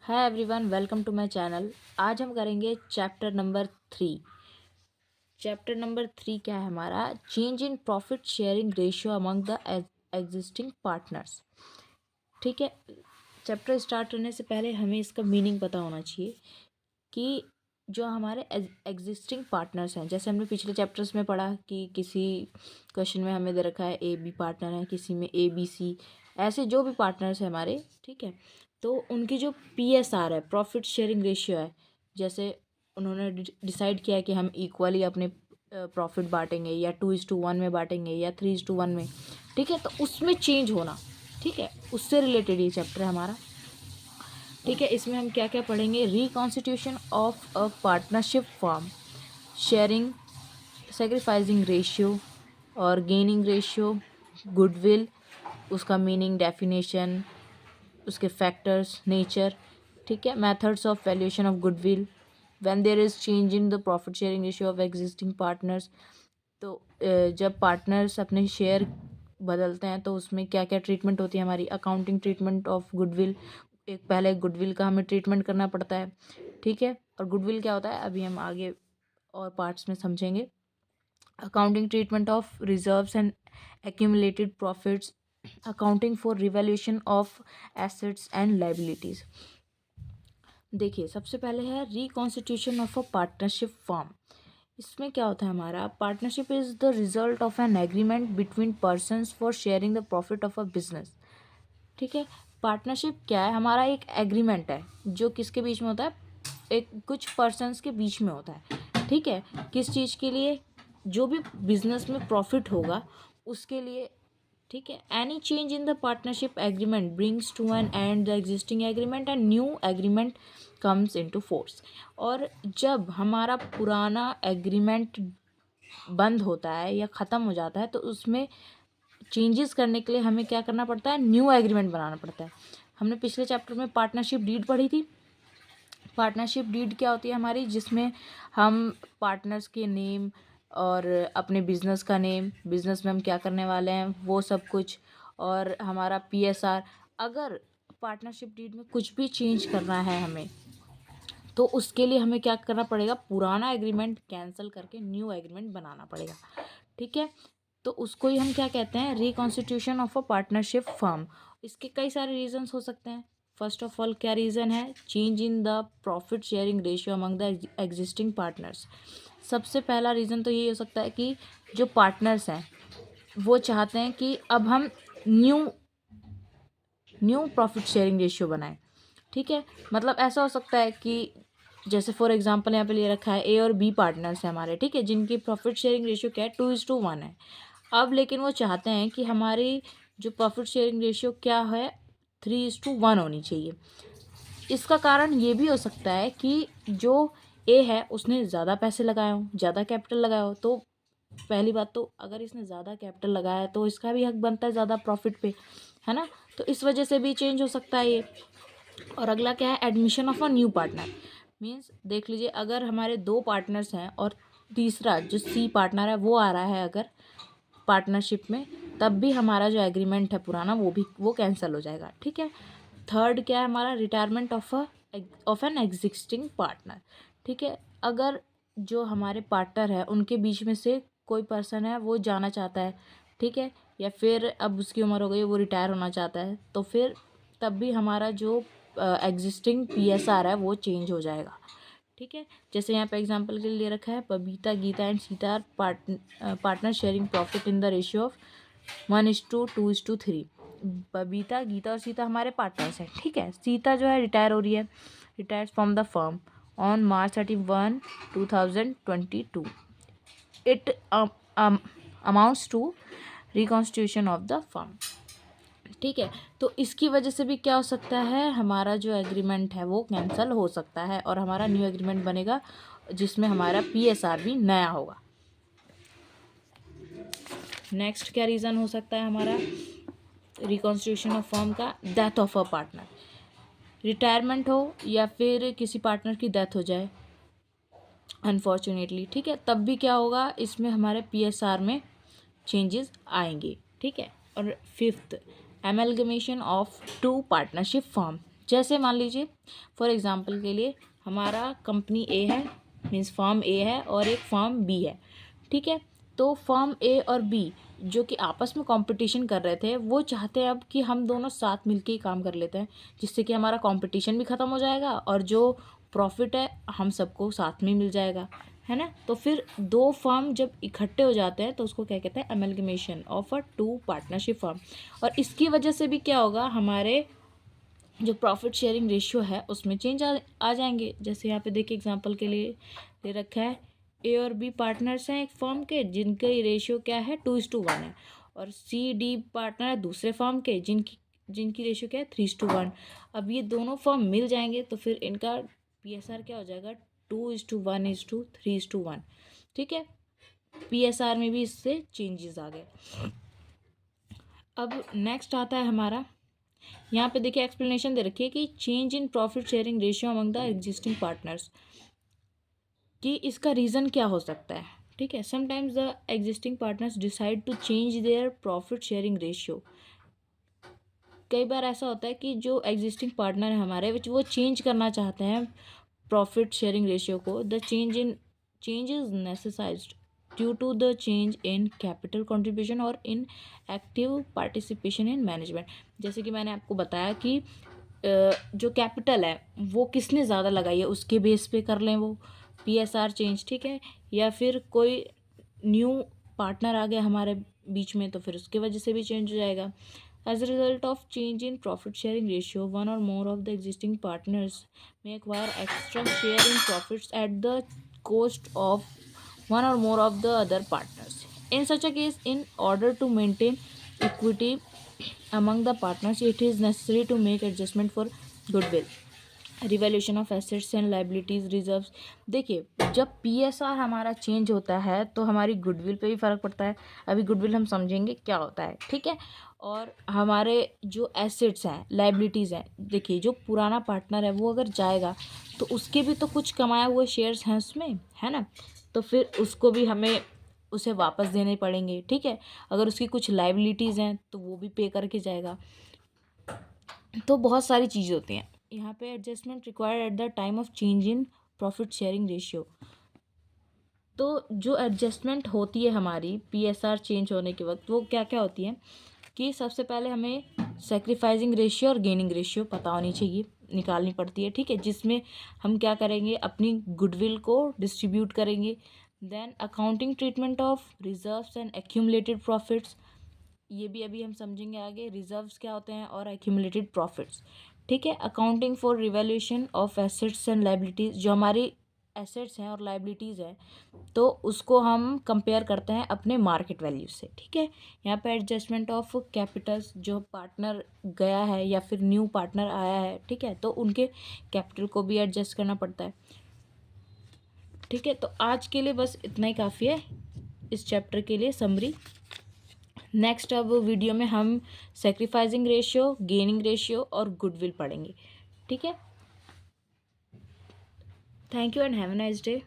Hi everyone, welcome to my channel. आज हम करेंगे चैप्टर नंबर 3। चैप्टर नंबर 3 क्या है हमारा? Change in profit sharing ratio among the existing partners. ठीक है, चैप्टर स्टार्ट करने से पहले हमें इसका मीनिंग पता होना चाहिए कि जो हमारे एग्जिस्टिंग पार्टनर्स हैं, जैसे हमने पिछले चैप्टर्स में पढ़ा कि किसी क्वेश्चन में हमें दे रखा है ए बी पार्टनर है, किसी में ए बी सी, ऐसे जो भी पार्टनर्स हैं हमारे, ठीक है, तो उनकी जो PSR है, प्रॉफिट शेयरिंग रेशियो है, जैसे उन्होंने डिसाइड किया है कि हम इक्वली अपने प्रॉफिट बांटेंगे या 2:1 में बांटेंगे या 3:1 में, ठीक है, तो उसमें चेंज होना, ठीक है, उससे रिलेटेड ये चैप्टर है हमारा। ठीक है, इसमें हम क्या क्या पढ़ेंगे? Reconstitution of a partnership firm, sharing, sacrificing ratio और गेनिंग रेशियो, गुडविल, उसका मीनिंग, डेफिनेशन, उसके फैक्टर्स, नेचर, ठीक है, methods of valuation of goodwill, when there is change in the profit sharing ratio of existing partners. तो जब partners अपने share बदलते हैं तो उसमें क्या क्या ट्रीटमेंट होती है हमारी? अकाउंटिंग ट्रीटमेंट ऑफ गुडविल, एक पहले गुडविल का हमें ट्रीटमेंट करना पड़ता है, ठीक है, और गुडविल क्या होता है अभी हम आगे और पार्ट्स में समझेंगे। Accounting treatment of reserves and accumulated profits, accounting for revaluation of assets and liabilities। देखिए, सबसे पहले है reconstitution of a partnership form. इसमें क्या होता है हमारा? Partnership is the result of an agreement between persons for sharing the profit of a business. ठीक है, पार्टनरशिप क्या है? हमारा एक एग्रीमेंट है जो किसके बीच में होता है? एक कुछ पर्सन्स के बीच में होता है, ठीक है, किस चीज़ के लिए? जो भी बिजनेस में प्रॉफिट होगा उसके लिए, ठीक है। Any change in the partnership agreement brings to an end the existing agreement and new agreement comes into force. और जब हमारा पुराना एग्रीमेंट बंद होता है या ख़त्म हो जाता है तो उसमें चेंजेस करने के लिए हमें क्या करना पड़ता है? न्यू एग्रीमेंट बनाना पड़ता है। हमने पिछले चैप्टर में पार्टनरशिप डीड पढ़ी थी। पार्टनरशिप डीड क्या होती है हमारी? जिसमें हम पार्टनर्स के नेम और अपने बिजनेस का नेम, बिजनेस में हम क्या करने वाले हैं वो सब कुछ, और हमारा PSR। अगर पार्टनरशिप डीड में कुछ भी चेंज करना है हमें तो उसके लिए हमें क्या करना पड़ेगा? पुराना एग्रीमेंट कैंसिल करके न्यू एग्रीमेंट बनाना पड़ेगा, ठीक है। तो उसको ही हम क्या कहते हैं? Reconstitution of a partnership firm. इसके कई सारे रीजंस हो सकते हैं। फर्स्ट ऑफ ऑल क्या रीज़न है? Change in the profit sharing ratio among the existing partners. सबसे पहला रीज़न तो यही हो सकता है कि जो पार्टनर्स हैं वो चाहते हैं कि अब हम न्यू प्रॉफिट शेयरिंग रेशियो बनाएं, ठीक है। मतलब ऐसा हो सकता है कि जैसे फॉर एग्जांपल यहाँ पे ले रखा है A और B पार्टनर्स हैं हमारे, ठीक है, जिनकी प्रॉफिट शेयरिंग रेशियो क्या है? 2:1 है। अब लेकिन वो चाहते हैं कि हमारी जो प्रॉफिट शेयरिंग रेशियो क्या है? 3:1 होनी चाहिए। इसका कारण ये भी हो सकता है कि जो A है उसने ज़्यादा पैसे लगाए हों, ज़्यादा कैपिटल लगाया हो, तो पहली बात तो अगर इसने ज़्यादा कैपिटल लगाया है तो इसका भी हक बनता है ज़्यादा प्रॉफिट पे, है ना। तो इस वजह से भी चेंज हो सकता है ये। और अगला क्या है? Admission of a new partner. Means देख लीजिए, अगर हमारे 2 पार्टनर्स हैं और तीसरा जो C पार्टनर है वो आ रहा है अगर पार्टनरशिप में, तब भी हमारा जो एग्रीमेंट है पुराना वो कैंसिल हो जाएगा, ठीक है। थर्ड क्या है हमारा? Retirement of an existing partner, ठीक है। अगर जो हमारे पार्टनर है उनके बीच में से कोई पर्सन है वो जाना चाहता है, ठीक है, या फिर अब उसकी उम्र हो गई, वो रिटायर होना चाहता है, तो फिर तब भी हमारा जो एग्जिस्टिंग PSR है वो चेंज हो जाएगा, ठीक है। जैसे यहाँ पे एग्जांपल के लिए ले रखा है Babita, Gita and Sita partner sharing profit in the ratio of 1:2:3। Babita, Gita और सीता हमारे पार्टनर्स हैं, ठीक है। सीता जो है रिटायर हो रही है, retires from the firm on March 31, 2022। It amounts to reconstitution of the firm, ठीक है। तो इसकी वजह से भी क्या हो सकता है? हमारा जो एग्रीमेंट है वो कैंसिल हो सकता है और हमारा न्यू एग्रीमेंट बनेगा जिसमें हमारा PSR भी नया होगा। नेक्स्ट क्या रीज़न हो सकता है हमारा रिकॉन्स्टिट्यूशन ऑफ फर्म का? Death of a partner, retirement हो या फिर किसी पार्टनर की डेथ हो जाए अनफॉर्चुनेटली, ठीक है, तब भी क्या होगा? इसमें हमारे PSR में चेंजेस आएंगे, ठीक है। और fifth, amalgamation of 2 partnership firm. जैसे मान लीजिए फॉर एग्जांपल के लिए हमारा कंपनी ए है, मीन्स फर्म ए है और एक फर्म बी है, ठीक है। तो फर्म ए और बी जो कि आपस में कंपटीशन कर रहे थे, वो चाहते हैं अब कि हम दोनों साथ मिलके ही काम कर लेते हैं, जिससे कि हमारा कंपटीशन भी ख़त्म हो जाएगा और जो प्रॉफिट है हम सबको साथ में मिल जाएगा, है ना। तो फिर दो फर्म जब इकट्ठे हो जाते हैं तो उसको क्या कहते हैं, amalgamation of a two partnership firm. और इसकी वजह से भी क्या होगा, हमारे जो प्रॉफिट शेयरिंग रेशियो है उसमें चेंज आ जाएंगे। जैसे यहाँ पे देखिए एग्जांपल के लिए दे रखा है, ए और बी पार्टनर्स हैं एक फर्म के जिनके रेशियो क्या है 2:1 है, और सी डी पार्टनर है दूसरे फर्म के जिनकी रेशियो क्या है 3:1। अब ये दोनों फर्म मिल जाएंगे तो फिर इनका PSR क्या हो जाएगा 2:1:3:1, ठीक है। PSR में भी इससे चेंजेस आ गए। अब नेक्स्ट आता है हमारा, यहाँ पे देखिए एक्सप्लेनेशन दे रखी है कि change in profit sharing ratio among the existing partners, कि इसका रीज़न क्या हो सकता है, ठीक है। Sometimes the existing partners decide to change their profit sharing ratio. कई बार ऐसा होता है कि जो एग्जिस्टिंग पार्टनर है हमारे वो चेंज करना चाहते हैं प्रॉफिट शेयरिंग रेशियो को। The change is necessitated due to the change in capital contribution और in active participation in management. जैसे कि मैंने आपको बताया कि जो कैपिटल है वो किसने ज़्यादा लगाई है उसके बेस पे कर लें वो PSR चेंज, ठीक है। या फिर कोई न्यू पार्टनर आ गया हमारे बीच में तो फिर उसकी वजह से भी चेंज हो जाएगा। As a result of change in profit sharing ratio, one or more of the existing partners may acquire extra share in profits at the cost of one or more of the other partners. In such a case, in order to maintain equity among the partners, it is necessary to make adjustment for goodwill, revaluation of assets and liabilities, reserves. देखिए जब PSR हमारा change होता है तो हमारी goodwill पे भी फ़र्क पड़ता है। अभी गुडविल हम समझेंगे क्या होता है, ठीक है। और हमारे जो एसेट्स हैं, लाइबिलिटीज़ हैं, देखिए जो पुराना पार्टनर है वो अगर जाएगा तो उसके भी तो कुछ कमाए हुए शेयर्स हैं उसमें, है ना। तो फिर उसको भी हमें उसे वापस देने पड़ेंगे, ठीक है। अगर उसकी कुछ लाइबिलिटीज़ हैं तो वो भी पे करके जाएगा। तो बहुत सारी चीज़ें होती हैं यहाँ पे। Adjustment required at the time of change in profit sharing ratio. तो जो एडजस्टमेंट होती है हमारी PSR चेंज होने के वक्त वो क्या क्या होती है कि सबसे पहले हमें सेक्रीफाइसिंग रेशियो और गेनिंग रेशियो पता होनी चाहिए, निकालनी पड़ती है, ठीक है। जिसमें हम क्या करेंगे, अपनी गुडविल को डिस्ट्रीब्यूट करेंगे। Then accounting treatment of reserves and accumulated profits, ये भी अभी हम समझेंगे आगे, रिजर्व्स क्या होते हैं और एक्यूमुलेटेड प्रॉफिट्स, ठीक है। Accounting for revaluation of assets and liabilities, जो हमारी एसेट्स हैं और लाइबिलिटीज़ हैं तो उसको हम कंपेयर करते हैं अपने मार्केट वैल्यू से, ठीक है। यहाँ पे एडजस्टमेंट ऑफ कैपिटल्स, जो पार्टनर गया है या फिर न्यू पार्टनर आया है, ठीक है, तो उनके कैपिटल को भी एडजस्ट करना पड़ता है, ठीक है। तो आज के लिए बस इतना ही काफ़ी है इस चैप्टर के लिए समरी। नेक्स्ट अब वीडियो में हम सेक्रीफाइसिंग रेशियो, गेनिंग रेशियो और गुडविल पढ़ेंगे, ठीक है। Thank you and have a nice day.